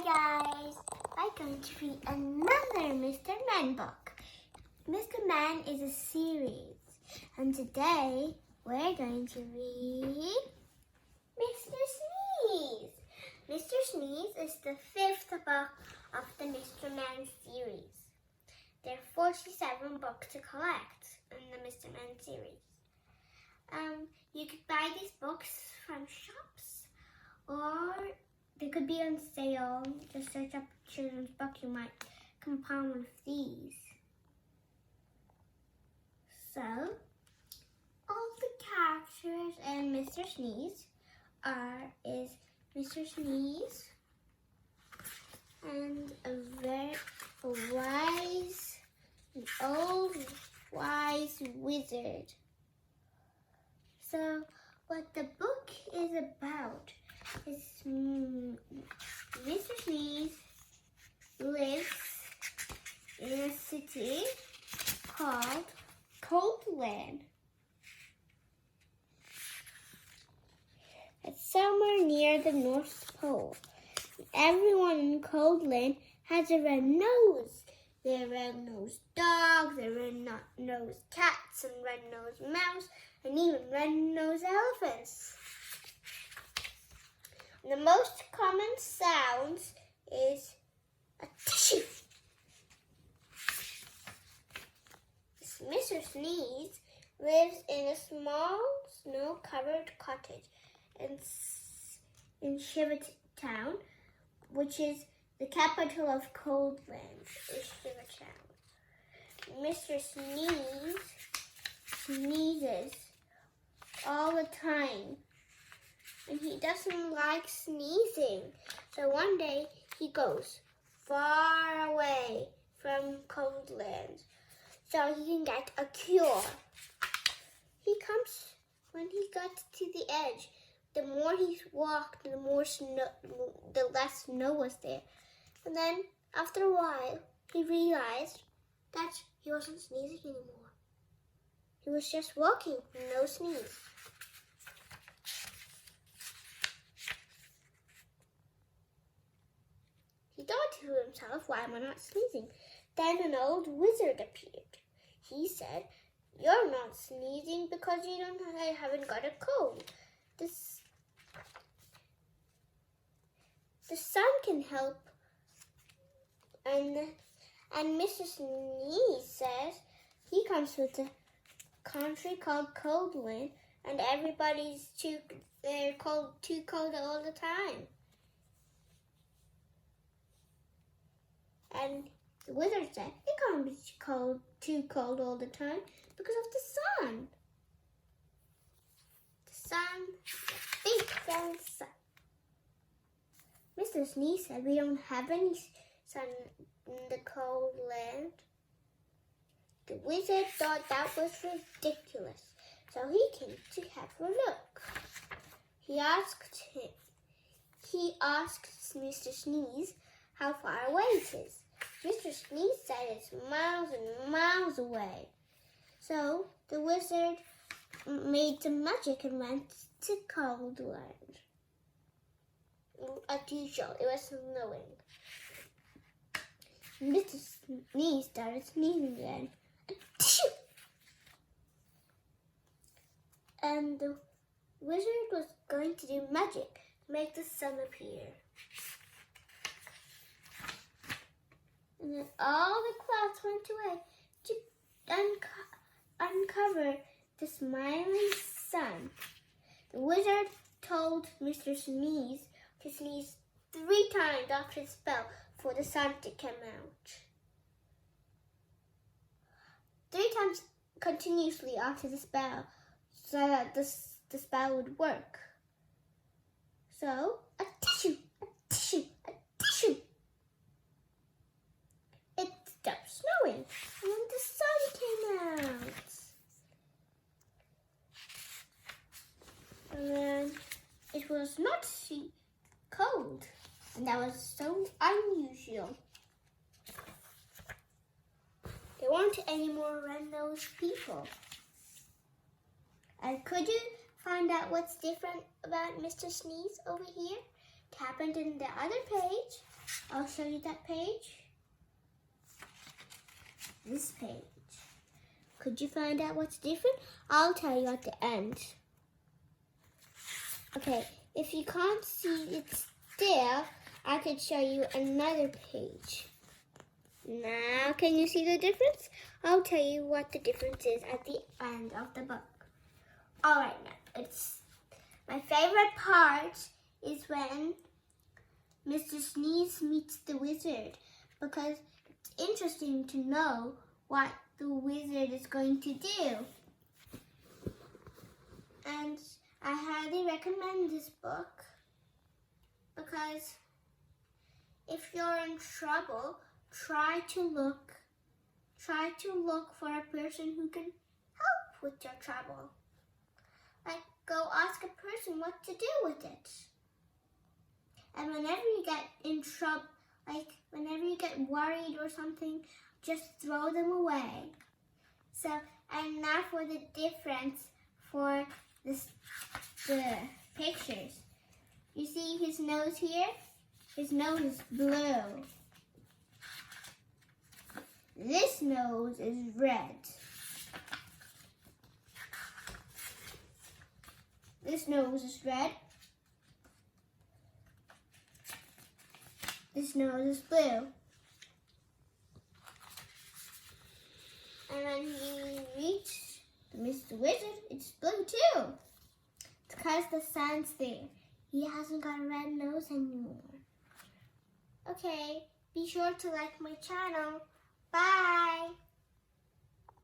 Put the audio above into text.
guys, I'm going to read another Mr. Man book. Mr. Man is a series, and today we're going to read Mr. Sneeze. Mr. Sneeze is the fifth book of the Mr. Man series. There are 47 books to collect in the Mr. Man series. You could buy these books from shops, or they could be on sale. Just search up children's book. You might come upon one of these. So, all the characters in Mr. Sneeze is Mr. Sneeze and an old wise wizard. So, what the book is about is Mr. Sneeze lives in a city called Coldland. It's somewhere near the North Pole. Everyone in Coldland has a red nose. There are red-nosed dogs, there are red-nosed cats, and red-nosed mouse, and even red-nosed elephants. The most common sounds is a tissue. Mr. Sneeze lives in a small snow-covered cottage in Shivertown, which is the capital of Coldland, is Shivertown. Mr. Sneeze sneezes all the time, and he doesn't like sneezing. So one day he goes far away from Coldland so he can get a cure. When he got to the edge, the more he walked, the less snow was there. And then after a while, he realized that he wasn't sneezing anymore. He was just walking, no sneeze. He thought to himself, why am I not sneezing? Then an old wizard appeared. He said, you're not sneezing because you haven't got a cold. The sun can help. And Mr. Sneeze says he comes with a country called Coldland, and everybody's too cold all the time. And the wizard said it can't be too cold all the time because of the sun. The big sun. Mr. Sneeze said we don't have any sun in the cold land. The wizard thought that was ridiculous, so he came to have a look. He asked Mr. Sneeze how far away it is. Mr. Sneeze said it's miles and miles away. So the wizard made some magic and went to Coldland. As usual, it was snowing. Mr. Sneeze started sneezing again. And the wizard was going to do magic to make the sun appear. And then all the clouds went away to uncover the smiling sun. The wizard told Mr. Sneeze to sneeze 3 times after the spell for the sun to come out. 3 times continuously after the spell so that the spell would work. So, a tissue, a tissue, a tissue. It stopped snowing, and then the sun came out. And then it was not cold, and that was so unusual. There weren't any more red-nosed people. And could you find out what's different about Mr. Sneeze over here? It happened in the other page. I'll show you that page. This page. Could you find out what's different? I'll tell you at the end. Okay, if you can't see it still, I could show you another page. Now, can you see the difference? I'll tell you what the difference is at the end of the book. Alright, now, my favorite part is when Mr. Sneeze meets the wizard, because it's interesting to know what the wizard is going to do. And I highly recommend this book because if you're in trouble, try to look for a person who can help with your trouble. Like, go ask a person what to do with it. And whenever you get in trouble, like whenever you get worried or something, just throw them away. So, and now for the difference for the pictures. You see his nose here? His nose is blue. This nose is red. This nose is red. This nose is blue. And when he reaches Mr. Wizard, it's blue too. It's because the sun's there. He hasn't got a red nose anymore. Okay, be sure to like my channel. Bye!